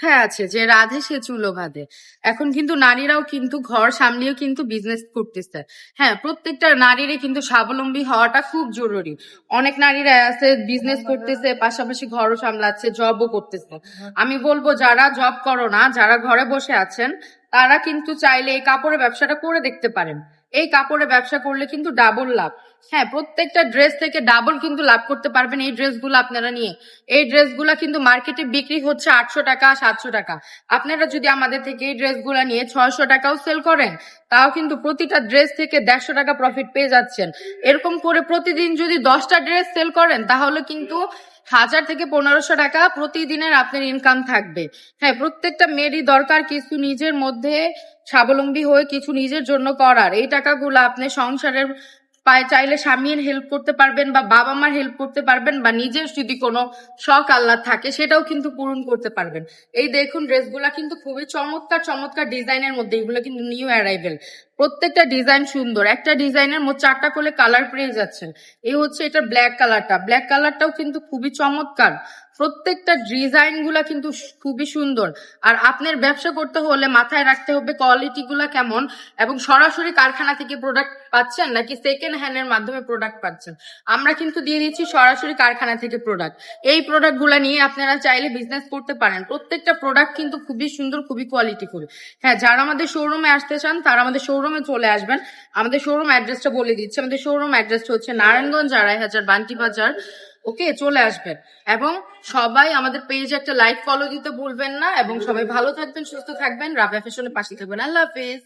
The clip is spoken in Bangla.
কথায় আছে যে রাধে সে চুলো বাঁধে। এখন কিন্তু নারীরাও কিন্তু ঘর সামলিয়েও কিন্তু বিজনেস করতেছে। হ্যাঁ, প্রত্যেকটা নারীরই কিন্তু স্বাবলম্বী হওয়াটা খুব জরুরি। অনেক নারীরা আছে বিজনেস করতেছে, পাশাপাশি ঘরও সামলাচ্ছে, জবও করতেছে। আমি বলবো যারা জব করো না, যারা ঘরে বসে আছেন, তারা কিন্তু চাইলে এই কাপড়ের ব্যবসাটা করে দেখতে পারেন। এই কাপড়ের ব্যবসা করলে কিন্তু ডাবল লাভ। হ্যাঁ, প্রত্যেকটা ড্রেস থেকে ডাবল কিন্তু লাভ করতে পারবেন এই ড্রেসগুলো আপনারা নিয়ে। এই ড্রেসগুলো কিন্তু মার্কেটে বিক্রি হচ্ছে 800 টাকা, 700 টাকা। আপনারা যদি আমাদের থেকে এই ড্রেসগুলো নিয়ে 600 টাকাও সেল করেন, তাও কিন্তু প্রতিটা ড্রেস থেকে 150 টাকা প্রফিট পেয়ে যাচ্ছেন। এরকম করে প্রতিদিন যদি 10টা ড্রেস সেল করেন, তাহলে কিন্তু 1000 থেকে 1500 টাকা প্রতিদিনের আপনার ইনকাম থাকবে। হ্যাঁ, প্রত্যেকটা মেয়েরই দরকার কিছু নিজের মধ্যে স্বাবলম্বী হয়ে কিছু নিজের জন্য করার। এই টাকাগুলো আপনি সংসারের চাইলে স্বামীর হেল্প করতে পারবেন, বা বাবা মার হেল্প করতে পারবেন, বা নিজের যদি কোনো শখ আহ্লাদ থাকে সেটাও কিন্তু পূরণ করতে পারবেন। এই দেখুন ড্রেসগুলা কিন্তু খুবই চমৎকার চমৎকার ডিজাইনের মধ্যে, এগুলো কিন্তু নিউ অ্যারাইভেল। প্রত্যেকটা ডিজাইন সুন্দর, একটা ডিজাইনের মোট 4টা করে কালার পেয়ে যাচ্ছেন। এই হচ্ছে এটা ব্ল্যাক কালারটা, ব্ল্যাক কালারটাও কিন্তু খুবই চমৎকার। প্রত্যেকটা ডিজাইন গুলা কিন্তু খুবই সুন্দর। আর আপনার ব্যবসা করতে হলে মাথায় রাখতে হবে কোয়ালিটি গুলা কেমন, এবং সরাসরি কারখানা থেকে প্রোডাক্ট পাচ্ছেন নাকি সেকেন্ড হ্যান্ড এর মাধ্যমে প্রোডাক্ট পাচ্ছেন। আমরা কিন্তু দিয়ে দিচ্ছি সরাসরি কারখানা থেকে প্রোডাক্ট। এই প্রোডাক্ট গুলা নিয়ে আপনারা চাইলে বিজনেস করতে পারেন। প্রত্যেকটা প্রোডাক্ট কিন্তু খুবই সুন্দর, খুবই কোয়ালিটিফুল। হ্যাঁ, যারা আমাদের শোরুমে আসতে চান তারা আমাদের শোরুমে চলে আসবেন। আমাদের শোরুম অ্যাড্রেসটা বলে দিচ্ছি। আমাদের শোরুম অ্যাড্রেসটা হচ্ছে নারায়ণগঞ্জ 2.5 বান্টি বাজার। ওকে, চলে আসবেন। এবং সবাই আমাদের পেজে একটা লাইক ফলো দিতে ভুলবেন না। এবং সবাই ভালো থাকবেন, সুস্থ থাকবেন, রাবেয়া ফ্যাশনের পাশে থাকবেন। আল্লাহ হাফেজ।